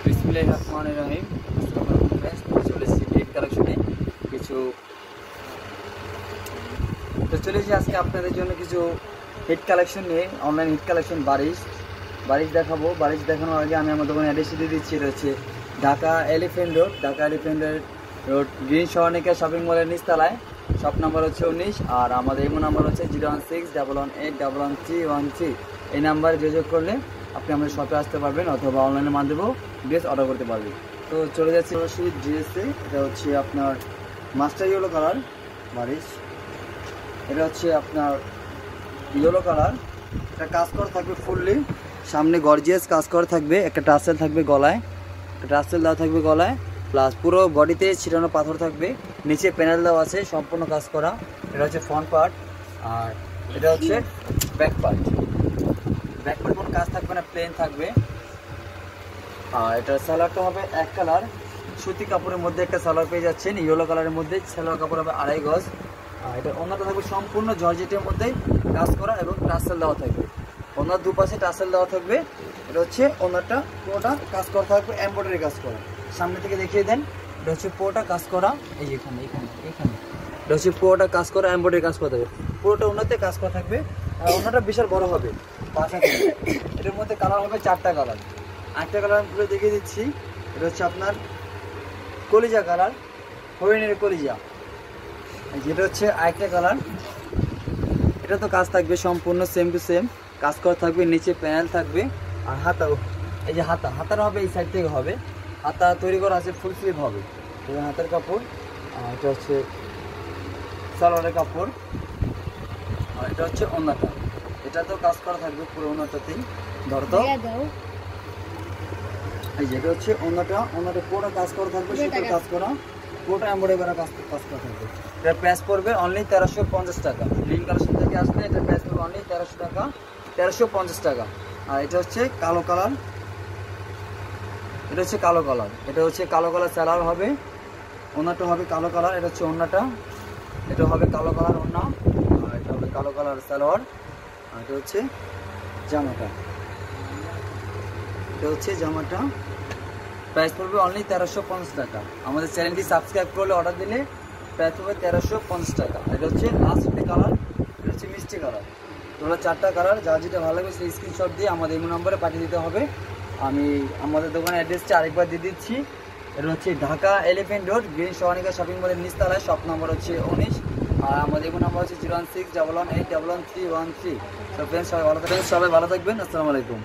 বিসমিল্লাহির রহমানির রহিম। আসসালামু আলাইকুম फ्रेंड्स, চলে এসেছি হিট কালেকশনে কিছু চলে এসেছি আজকে আপনাদের জন্য কিছু হিট কালেকশন নিয়ে। অনলাইন হিট কালেকশন বারিশ দেখাবো। বারিশ দেখানোর আগে আমি আমার দোকানে অ্যাড্রেস দিয়ে দিচ্ছি। এটা হচ্ছে Dhaka elephant road green Saranika shopping মলের নিচতলায়। শপ নাম্বার হচ্ছে 19 আর আমাদের ইমো নাম্বার হচ্ছে 01611811313। এই নাম্বারে যোগাযোগ করলে আপনি আমাদের শপে আসতে পারবেন অথবা অনলাইনের মাধ্যমেও ড্রেস অর্ডার করতে পারবেন। তো চলে যাচ্ছে সরাসরি ড্রেসে। এটা হচ্ছে আপনার মাস্টার ইয়েলো কালার বারিশ। এটা হচ্ছে আপনার ইয়েলো কালার। এটা কাজ করা থাকবে ফুললি, সামনে গর্জিয়াস কাজ করা থাকবে। একটা টাসেল থাকবে গলায়, একটা টাসেল দেওয়া থাকবে গলায়, প্লাস পুরো বডিতে ছিটানো পাথর থাকবে। নিচে প্যানেল দেওয়া আছে, সম্পূর্ণ কাজ করা। এটা হচ্ছে ফ্রন্ট পার্ট আর এটা হচ্ছে ব্যাক পার্ট। ব্যাক পার্ট কোনো কাজ থাকবে না, প্লেন থাকবে। আর এটার সালোয়ারটা হবে এক কালার, সুতি কাপড়ের মধ্যে একটা সালোয়ার পেয়ে যাচ্ছেন। ইয়েলো কালারের মধ্যে সালোয়ার কাপড় হবে 2.5 গজ। আর এটা ওনাটা থাকবে সম্পূর্ণ জর্জেটের মধ্যে কাজ করা এবং টাসেল দেওয়া থাকবে। ওনার দুপাশে টাসেল দেওয়া থাকবে। এটা হচ্ছে ওনারটা পুরোটা কাজ করা থাকবে, এমব্রয়ডারি কাজ করা। সামনে থেকে দেখিয়ে দেন। এটা হচ্ছে পুরোটা কাজ করা, এই এখানে এখানে এখানে এটা হচ্ছে পুরোটা কাজ করা, এমব্রয়ডারি কাজ করা থাকবে। পুরোটা ওনাতে কাজ করা থাকবে। আর ওনাটা বিশাল বড় হবে, 5 হাত। এটার মধ্যে কালার হবে 4টা কালার। একটা কালার পুরো দেখিয়ে দিচ্ছি। এটা হচ্ছে আপনার কলিজা কালার, হরিণের কলিজা। যেটা হচ্ছে আরেকটা কালার। এটা তো কাজ থাকবে সম্পূর্ণ সেম টু সেম কাজ করা থাকবে। নিচে প্যানেল থাকবে আর হাতাও, এই যে হাতার হবে এই সাইড থেকে হবে। হাতা তৈরি করা আছে, ফুল স্লিভ হবে। এই হাতের কাপড়। আর এটা হচ্ছে সালোয়ারের কাপড়। আর এটা হচ্ছে ওড়নাটা। এটা তো কাজ করা থাকবে পুরো ওড়নাটাতেই। ধরো তো এই যেটা হচ্ছে ওড়নাটা পুরো কাজ করা থাকবে, সুতোর কাজ করা, পুরোটা এমব্রয়ডারি কাজ করা থাকবে। এটা প্রাইস পড়বে অনলি 1350 টাকা। লিঙ্ক কালেকশন থেকে আসলে এটা প্রাইস পড়বে অনলি 1300 টাকা, 1350 টাকা। আর এটা হচ্ছে কালো কালার। এটা হচ্ছে কালো কালার। এটা হচ্ছে কালো কালার সালোয়ার হবে, ওড়নাটা হবে কালো কালার। এটা হচ্ছে ওড়নাটা, এটা হবে কালো কালার ওড়না। আর এটা হবে কালো কালার সালোয়ার। আর এটা হচ্ছে জামাটা, এটা হচ্ছে জামাটা। প্রাইস পড়বে অনলি 1350 টাকা। আমাদের চ্যানেলটি সাবস্ক্রাইব করলে অর্ডার দিলে প্রাইস পড়বে 1350 টাকা। এটা হচ্ছে লাস্ট কালার, এটা হচ্ছে মিষ্টি কালার। তোমরা 4টা কালার, যার যেটা ভালো লাগবে সেই স্ক্রিনশট দিয়ে আমাদের এই নম্বরে পাঠিয়ে দিতে হবে। আমি আমাদের দোকানের অ্যাড্রেসটা আরেকবার দিয়ে দিচ্ছি। এটা হচ্ছে Dhaka elephant road green Saranika shopping মলের নিচতলায়। শপ নম্বর হচ্ছে 19 আর আমাদের এই নাম্বার হচ্ছে 01611811313। সো ফ্রেন্ডস সবাই ভালো থাকবেন। আসসালামু আলাইকুম।